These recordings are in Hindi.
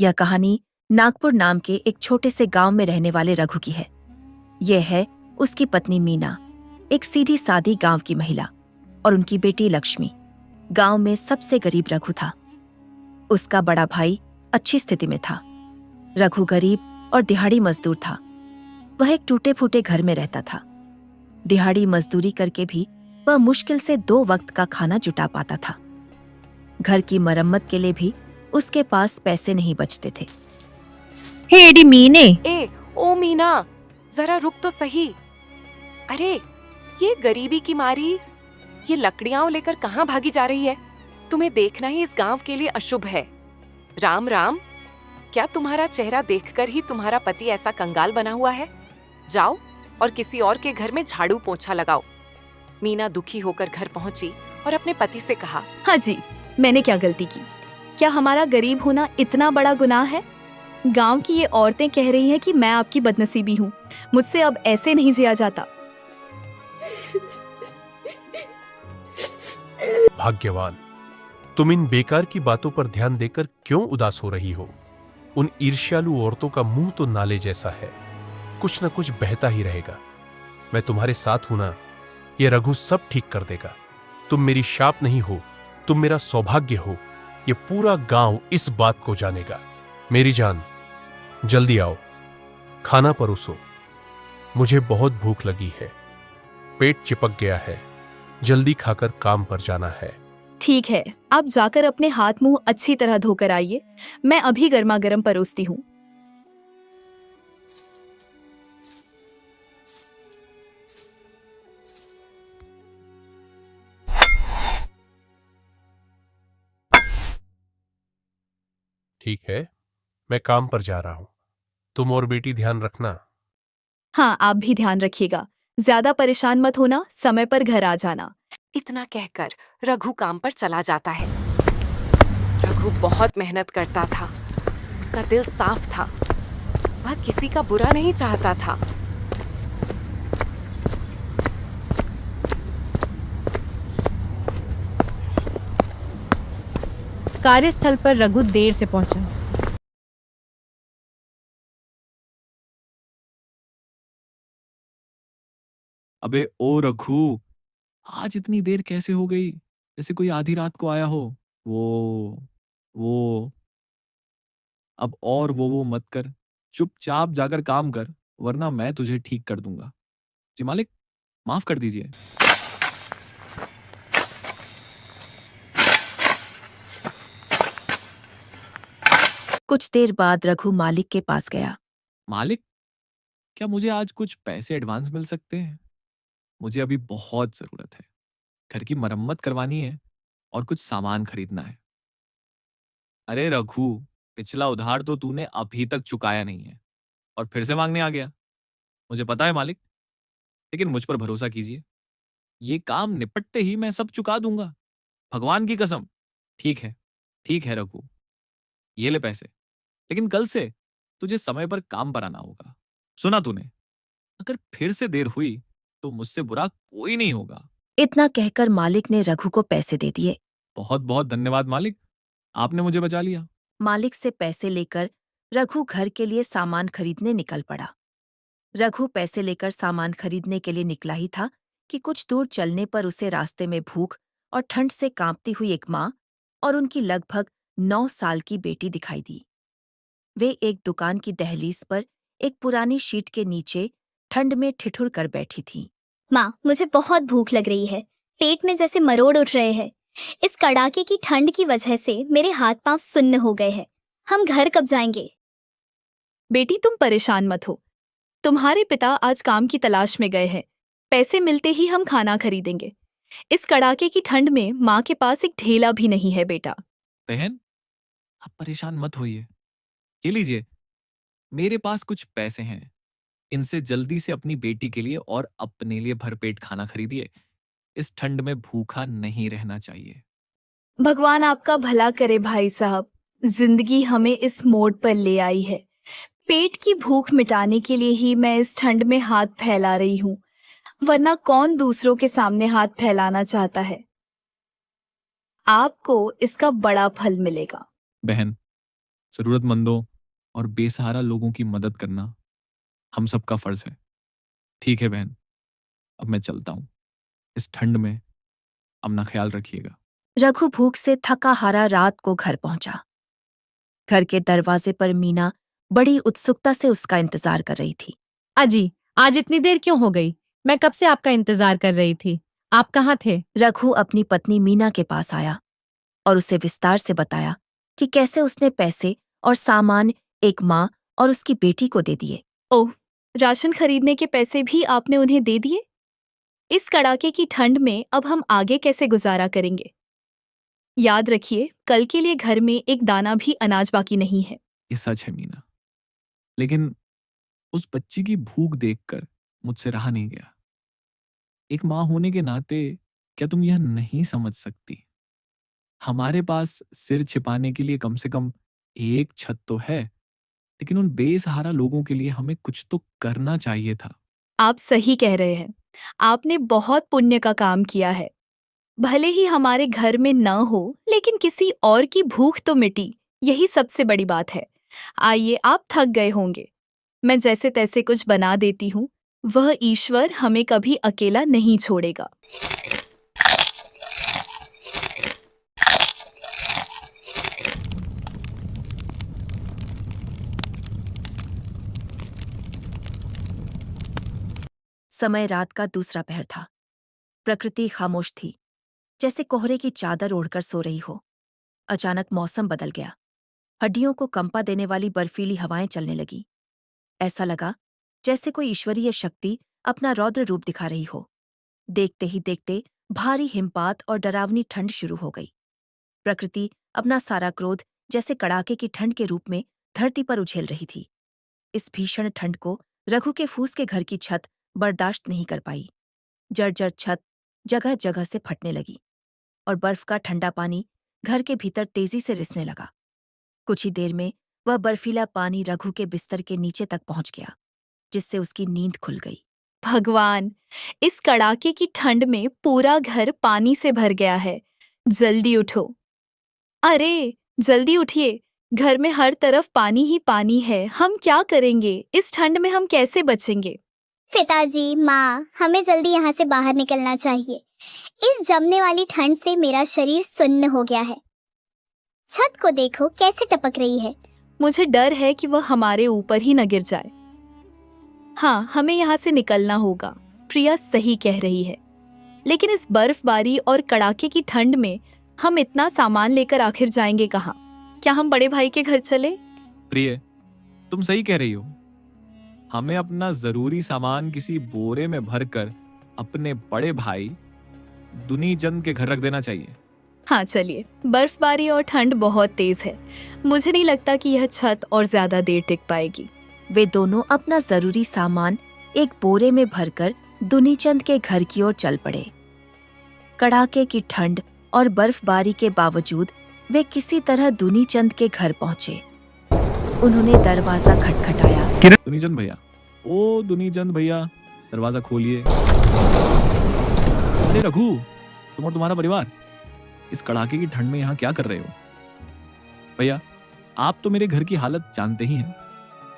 यह कहानी नागपुर नाम के एक छोटे से गांव में रहने वाले रघु की है। यह है उसकी पत्नी मीना, एक सीधी सादी गांव की महिला, और उनकी बेटी लक्ष्मी। गांव में सबसे गरीब रघु था। उसका बड़ा भाई अच्छी स्थिति में था। रघु गरीब और दिहाड़ी मजदूर था। वह एक टूटे फूटे घर में रहता था। दिहाड़ी मजदूरी करके भी वह मुश्किल से 2 वक्त का खाना जुटा पाता था। घर की मरम्मत के लिए भी उसके पास पैसे नहीं बचते थे। हे एडी मीने, ओ मीना, जरा रुक तो सही। अरे, ये गरीबी की मारी ये लकड़ियां लेकर कहाँ भागी जा रही है? तुम्हें देखना ही इस गांव के लिए अशुभ है। राम राम। क्या तुम्हारा चेहरा देखकर ही तुम्हारा पति ऐसा कंगाल बना हुआ है? जाओ और किसी और के घर में झाड़ू पोंछा लगाओ। मीना दुखी होकर घर पहुंची और अपने पति से कहा, हाँ जी, मैंने क्या गलती की? क्या हमारा गरीब होना इतना बड़ा गुनाह है? गांव की ये औरतें कह रही हैं कि मैं आपकी बदनसीबी हूँ। मुझसे अब ऐसे नहीं जिया जाता। भाग्यवान, तुम इन बेकार की बातों पर ध्यान देकर क्यों उदास हो रही हो? उन ईर्ष्यालु औरतों का मुंह तो नाले जैसा है, कुछ न कुछ बहता ही रहेगा। मैं तुम्हारे साथ हूं ना, ये रघु सब ठीक कर देगा। तुम मेरी शाप नहीं हो, तुम मेरा सौभाग्य हो। ये पूरा गांव इस बात को जानेगा। मेरी जान, जल्दी आओ, खाना परोसो। मुझे बहुत भूख लगी है, पेट चिपक गया है। जल्दी खाकर काम पर जाना है। ठीक है, आप जाकर अपने हाथ मुंह अच्छी तरह धोकर आइए। मैं अभी गर्मा गर्म परोसती हूँ। ठीक है, मैं काम पर जा रहा हूं। तुम और बेटी ध्यान रखना। हाँ, आप भी ध्यान रखिएगा। ज्यादा परेशान मत होना, समय पर घर आ जाना। इतना कहकर रघु काम पर चला जाता है। रघु बहुत मेहनत करता था। उसका दिल साफ था। वह किसी का बुरा नहीं चाहता था। कार्यस्थल पर रघु देर से पहुंचा। अबे ओ रघु, आज इतनी देर कैसे हो गई? जैसे कोई आधी रात को आया हो। वो अब और वो मत कर। चुपचाप जाकर काम कर, वरना मैं तुझे ठीक कर दूंगा। जी मालिक, माफ कर दीजिए। कुछ देर बाद रघु मालिक के पास गया। मालिक, क्या मुझे आज कुछ पैसे एडवांस मिल सकते हैं? मुझे अभी बहुत जरूरत है। घर की मरम्मत करवानी है और कुछ सामान खरीदना है। अरे रघु, पिछला उधार तो तूने अभी तक चुकाया नहीं है और फिर से मांगने आ गया। मुझे पता है मालिक, लेकिन मुझ पर भरोसा कीजिए। ये काम निपटते ही मैं सब चुका दूंगा, भगवान की कसम। ठीक है रघु, ये ले पैसे। लेकिन कल से तुझे समय पर काम पर आना होगा। सुना तूने? अगर फिर से देर हुई तो मुझसे बुरा कोई नहीं होगा। इतना कहकर मालिक ने रघु को पैसे दे दिए। बहुत बहुत धन्यवाद मालिक, आपने मुझे बचा लिया। मालिक से पैसे लेकर रघु घर के लिए सामान खरीदने निकल पड़ा। रघु पैसे लेकर सामान खरीदने के लिए निकला ही था कि कुछ दूर चलने पर उसे रास्ते में भूख और ठंड से कांपती हुई एक माँ और उनकी लगभग 9 साल की बेटी दिखाई दी। वे एक दुकान की दहलीज पर एक पुरानी शीट के नीचे ठंड में ठिठुर कर बैठी थीं। माँ, मुझे बहुत भूख लग रही है। पेट में जैसे मरोड़ उठ रहे हैं। इस कड़ाके की ठंड की वजह से मेरे हाथ पांव सुन्न हो गए हैं। हम घर कब जाएंगे? बेटी, तुम परेशान मत हो। तुम्हारे पिता आज काम की तलाश में गए हैं। पैसे मिलते ही हम खाना खरीदेंगे। इस कड़ाके की ठंड में माँ के पास एक ढेला भी नहीं है बेटा। बहन, आप परेशान मत होइए। ये लीजिए, मेरे पास कुछ पैसे हैं। इनसे जल्दी से अपनी बेटी के लिए और अपने लिए भरपेट खाना खरीदिए। इस ठंड में भूखा नहीं रहना चाहिए। भगवान आपका भला करे भाई साहब। जिंदगी हमें इस मोड़ पर ले आई है। पेट की भूख मिटाने के लिए ही मैं इस ठंड में हाथ फैला रही हूँ, वरना कौन दूसरों के सामने हाथ फैलाना चाहता है। आपको इसका बड़ा फल मिलेगा। बहन, जरूरतमंदों और बेसहारा लोगों की मदद करना हम सबका फर्ज है। ठीक है बहन, अब मैं चलता हूँ। इस ठंड में अपना ख्याल रखिएगा। रघु भूख से थका हारा रात को घर पहुंचा। घर के दरवाजे पर मीना बड़ी उत्सुकता से उसका इंतजार कर रही थी। अजी, आज इतनी देर क्यों हो गई? मैं कब से आपका इंतजार कर रही थी। आप कहाँ थे? रघु अपनी पत्नी मीना के पास आया और उसे विस्तार से बताया कि कैसे उसने पैसे और सामान एक माँ और उसकी बेटी को दे दिए। ओह, राशन खरीदने के पैसे भी आपने उन्हें दे दिए? इस कड़ाके की ठंड में अब हम आगे कैसे गुजारा करेंगे? याद रखिए, कल के लिए घर में एक दाना भी अनाज बाकी नहीं है। ये सच है मीना, लेकिन उस बच्ची की भूख देखकर मुझसे रहा नहीं गया। एक माँ होने के नाते क्या तुम यह नहीं समझ सकती? हमारे पास सिर छिपाने के लिए कम से कम एक छत तो है, लेकिन उन बेसहारा लोगों के लिए हमें कुछ तो करना चाहिए था। आप सही कह रहे हैं। आपने बहुत पुण्य का काम किया है। भले ही हमारे घर में न हो, लेकिन किसी और की भूख तो मिटी, यही सबसे बड़ी बात है। आइए, आप थक गए होंगे, मैं जैसे तैसे कुछ बना देती हूँ। वह ईश्वर हमें कभी अकेला नहीं छोड़ेगा। समय रात का दूसरा पहर था। प्रकृति खामोश थी, जैसे कोहरे की चादर ओढ़कर सो रही हो। अचानक मौसम बदल गया। हड्डियों को कंपा देने वाली बर्फीली हवाएं चलने लगी। ऐसा लगा जैसे कोई ईश्वरीय शक्ति अपना रौद्र रूप दिखा रही हो। देखते ही देखते भारी हिमपात और डरावनी ठंड शुरू हो गई। प्रकृति अपना सारा क्रोध जैसे कड़ाके की ठंड के रूप में धरती पर उछेल रही थी। इस भीषण ठंड को रघु के फूस के घर की छत बर्दाश्त नहीं कर पाई। जर्जर छत जगह जगह से फटने लगी और बर्फ का ठंडा पानी घर के भीतर तेजी से रिसने लगा। कुछ ही देर में वह बर्फीला पानी रघु के बिस्तर के नीचे तक पहुंच गया, जिससे उसकी नींद खुल गई। भगवान, इस कड़ाके की ठंड में पूरा घर पानी से भर गया है। जल्दी उठो। अरे, जल्दी उठिए, घर में हर तरफ पानी ही पानी है। हम क्या करेंगे? इस ठंड में हम कैसे बचेंगे? पिताजी, माँ, हमें जल्दी यहाँ से बाहर निकलना चाहिए। इस जमने वाली ठंड से मेरा शरीर सुन्न हो गया है। छत को देखो कैसे टपक रही है। मुझे डर है कि वह हमारे ऊपर ही न गिर जाए। हाँ, हमें यहाँ से निकलना होगा। प्रिया सही कह रही है, लेकिन इस बर्फबारी और कड़ाके की ठंड में हम इतना सामान लेकर आखिर जाएंगे कहाँ? क्या हम बड़े भाई के घर चले? प्रिय, तुम सही कह रही हो। हमें अपना जरूरी सामान किसी बोरे में भरकर अपने बड़े भाई दुनीचंद के घर रख देना चाहिए। हाँ, चलिए। बर्फबारी और ठंड बहुत तेज है। मुझे नहीं लगता कि यह छत और ज्यादा देर टिक पाएगी। वे दोनों अपना जरूरी सामान एक बोरे में भरकर दुनीचंद के घर की ओर चल पड़े। कड़ाके की ठंड और बर्फबारी के बावजूद वे किसी तरह दुनीचंद के घर पहुंचे। उन्होंने दरवाजा खटखटाया। दुनीचंद भैया, ओ दुनीचंद भैया, दरवाजा खोलिए। अरे रघु, तुम और तुम्हारा परिवार इस कड़ाके की ठंड में यहाँ क्या कर रहे हो? भैया, आप तो मेरे घर की हालत जानते ही हैं।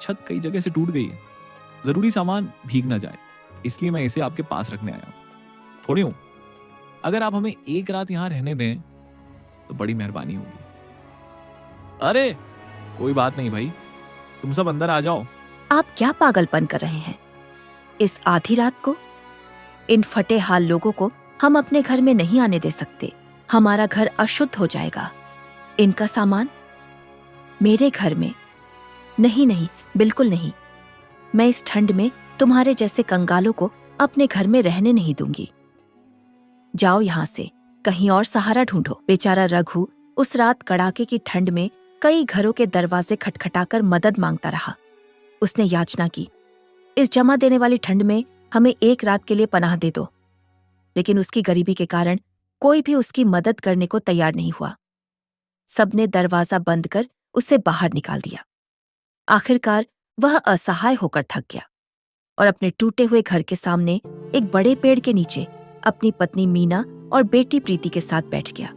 छत कई जगह से टूट गई है। जरूरी सामान भीग ना जाए, इसलिए मैं इसे आपके पास रखने आया हूँ। थोड़ी हूँ, अगर आप हमें एक रात यहाँ रहने दें तो बड़ी मेहरबानी होगी। अरे कोई बात नहीं भाई, तुम सब अंदर आ जाओ। आप क्या पागलपन कर रहे हैं? इस आधी रात को? इन फटे हाल लोगों को हम अपने घर में नहीं आने दे सकते। हमारा घर अशुद्ध हो जाएगा। इनका सामान मेरे घर में? नहीं नहीं, बिल्कुल नहीं। मैं इस ठंड में तुम्हारे जैसे कंगालों को अपने घर में रहने नहीं दूंगी। जाओ यहाँ से, कहीं और सहारा ढूंढो। बेचारा रघु उस रात कड़ाके की ठंड में कई घरों के दरवाजे खटखटाकर मदद मांगता रहा। उसने याचना की, इस जमा देने वाली ठंड में हमें एक रात के लिए पनाह दे दो। लेकिन उसकी गरीबी के कारण कोई भी उसकी मदद करने को तैयार नहीं हुआ। सबने दरवाजा बंद कर उसे बाहर निकाल दिया। आखिरकार वह असहाय होकर थक गया और अपने टूटे हुए घर के सामने एक बड़े पेड़ के नीचे अपनी पत्नी मीना और बेटी प्रीति के साथ बैठ गया।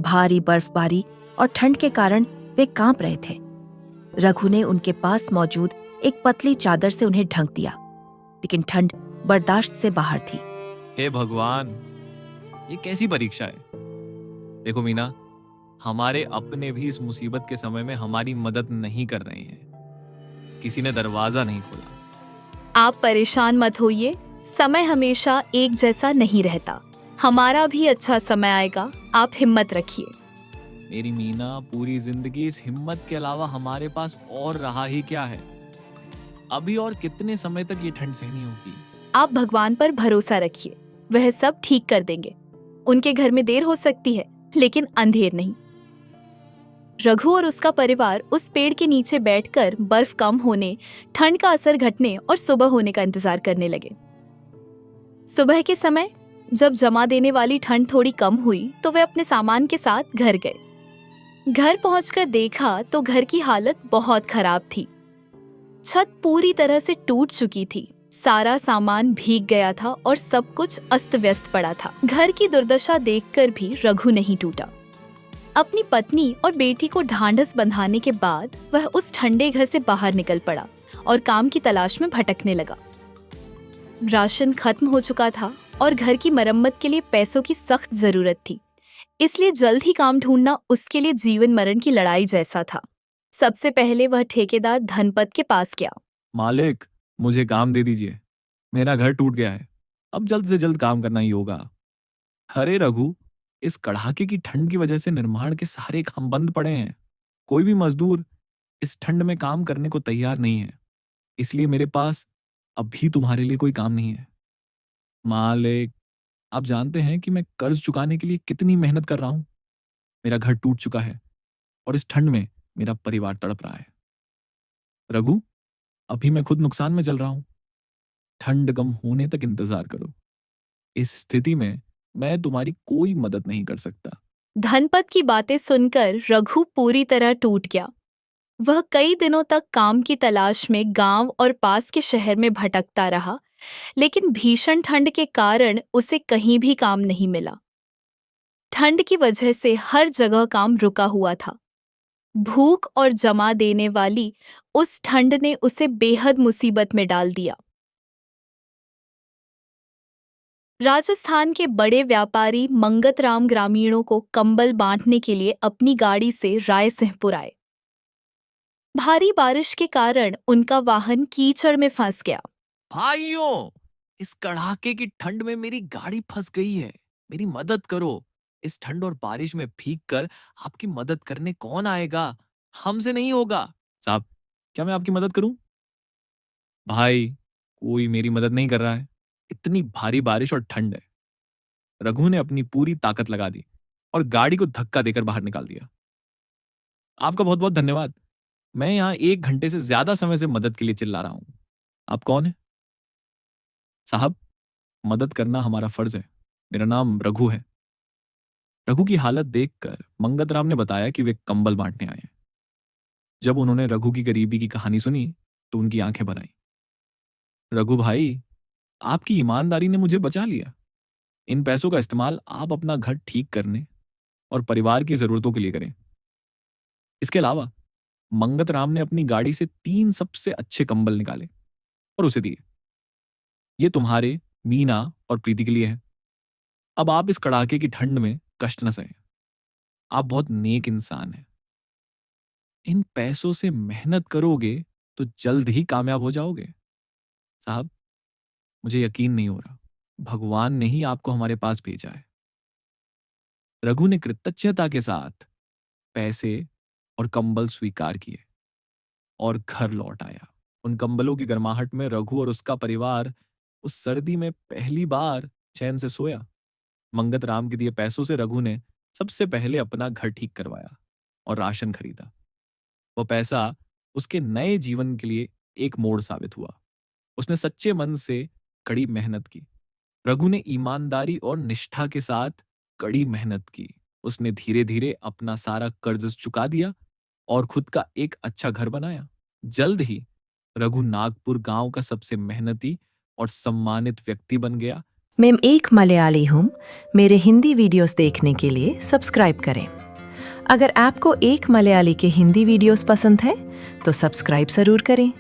भारी बर्फबारी और ठंड के कारण वे कांप रहे थे। रघु ने उनके पास मौजूद एक पतली चादर से उन्हें ढक दिया, लेकिन ठंड बर्दाश्त से बाहर थी। हे भगवान, ये कैसी परीक्षा है। देखो मीना, हमारे अपने भी इस मुसीबत के समय में हमारी मदद नहीं कर रहे हैं। किसी ने दरवाजा नहीं खोला। आप परेशान मत होइए, समय हमेशा एक जैसा नहीं रहता। हमारा भी अच्छा समय आएगा, आप हिम्मत रखिए। मेरी मीना, पूरी जिंदगी इस हिम्मत के अलावा हमारे पास और रहा ही क्या है। अभी और कितने समय तक ये ठंड सहनी होगी। आप भगवान पर भरोसा रखिए, वह सब ठीक कर देंगे। उनके घर में देर हो सकती है, लेकिन अंधेर नहीं। रघु और उसका परिवार उस पेड़ के नीचे बैठकर बर्फ कम होने, ठंड का असर घटने और सुबह होने का इंतजार करने लगे। सुबह के समय जब जमा देने वाली ठंड थोड़ी कम हुई तो वे अपने सामान के साथ घर गए। घर पहुंचकर देखा तो घर की हालत बहुत खराब थी। छत पूरी तरह से टूट चुकी थी, सारा सामान भीग गया था और सब कुछ अस्त व्यस्त पड़ा था। घर की दुर्दशा देखकर भी रघु नहीं टूटा। अपनी पत्नी और बेटी को ढांढस बंधाने के बाद वह उस ठंडे घर से बाहर निकल पड़ा और काम की तलाश में भटकने लगा। राशन खत्म हो चुका था और घर की मरम्मत के लिए पैसों की सख्त जरूरत थी, इसलिए जल्द ही काम ढूंढना उसके लिए जीवन मरण की लड़ाई जैसा था। सबसे पहले वह ठेकेदार धनपत के पास गया। मालिक, मुझे काम दे दीजिए। मेरा घर टूट गया है, अब जल्द से जल्द काम करना ही होगा। अरे रघु, इस कड़ाके की ठंड की वजह से निर्माण के सारे काम बंद पड़े हैं। कोई भी मजदूर इस ठंड में काम करने को तैयार नहीं है, इसलिए मेरे पास अभी तुम्हारे लिए कोई काम नहीं है। मालिक, आप जानते हैं कि मैं कर्ज चुकाने के लिए कितनी मेहनत कर रहा हूं। मेरा घर टूट चुका है और इस ठंड में मेरा परिवार तड़प रहा है। रघु, अभी मैं खुद नुकसान में चल रहा हूं। ठंड कम होने तक इंतजार करो। इस स्थिति में मैं तुम्हारी कोई मदद नहीं कर सकता। धनपत की बातें सुनकर रघु पूरी तरह टूट गया। वह कई दिनों तक काम की तलाश में गांव और पास के शहर में भटकता रहा, लेकिन भीषण ठंड के कारण उसे कहीं भी काम नहीं मिला। ठंड की वजह से हर जगह काम रुका हुआ था। भूख और जमा देने वाली उस ठंड ने उसे बेहद मुसीबत में डाल दिया। राजस्थान के बड़े व्यापारी मंगतराम ग्रामीणों को कंबल बांटने के लिए अपनी गाड़ी से रायसिंहपुर आए। भारी बारिश के कारण उनका वाहन कीचड़ में फंस गया। भाइयों, इस कड़ाके की ठंड में मेरी गाड़ी फंस गई है। मेरी मदद करो। इस ठंड और बारिश में भीग कर आपकी मदद करने कौन आएगा? हमसे नहीं होगा। साहब, क्या मैं आपकी मदद करूं? भाई, कोई मेरी मदद नहीं कर रहा है। इतनी भारी बारिश और ठंड है। रघु ने अपनी पूरी ताकत लगा दी और गाड़ी को धक्का देकर बाहर निकाल दिया। आपका बहुत बहुत धन्यवाद। मैं यहाँ 1 घंटे से ज्यादा समय से मदद के लिए चिल्ला रहा हूं। आप कौन है? साहब, मदद करना हमारा फर्ज है। मेरा नाम रघु है। रघु की हालत देखकर मंगतराम ने बताया कि वे कंबल बांटने आए हैं। जब उन्होंने रघु की गरीबी की कहानी सुनी तो उनकी आंखें भर आईं। रघु भाई, आपकी ईमानदारी ने मुझे बचा लिया। इन पैसों का इस्तेमाल आप अपना घर ठीक करने और परिवार की जरूरतों के लिए करें। इसके अलावा मंगतराम ने अपनी गाड़ी से 3 सबसे अच्छे कंबल निकाले और उसे दिए। ये तुम्हारे, मीना और प्रीति के लिए है। अब आप इस कड़ाके की ठंड में कष्ट न सहें। आप बहुत नेक इंसान हैं। इन पैसों से मेहनत करोगे तो जल्द ही कामयाब हो जाओगे। साहब, मुझे यकीन नहीं हो रहा, भगवान ने ही आपको हमारे पास भेजा है। रघु ने कृतज्ञता के साथ पैसे और कंबल स्वीकार किए और घर लौट आया। उन कंबलों की गर्माहट में रघु और उसका परिवार उस सर्दी में पहली बार चैन से सोया। मंगतराम के दिए पैसों से रघु ने सबसे पहले अपना घर ठीक करवाया और राशन खरीदा। वो पैसा उसके नए जीवन के लिए एक मोड़ साबित हुआ। उसने सच्चे मन से कड़ी मेहनत की। रघु ने ईमानदारी और निष्ठा के साथ कड़ी मेहनत की। उसने धीरे धीरे अपना सारा कर्ज चुका दिया और खुद का एक अच्छा घर बनाया। जल्द ही रघु नागपुर गांव का सबसे मेहनती और सम्मानित व्यक्ति बन गया। मैं एक मलयाली हूँ। मेरे हिंदी वीडियोस देखने के लिए सब्सक्राइब करें। अगर आपको एक मलयाली के हिंदी वीडियोस पसंद है तो सब्सक्राइब जरूर करें।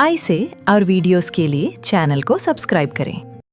ऐसे और वीडियोस के लिए चैनल को सब्सक्राइब करें।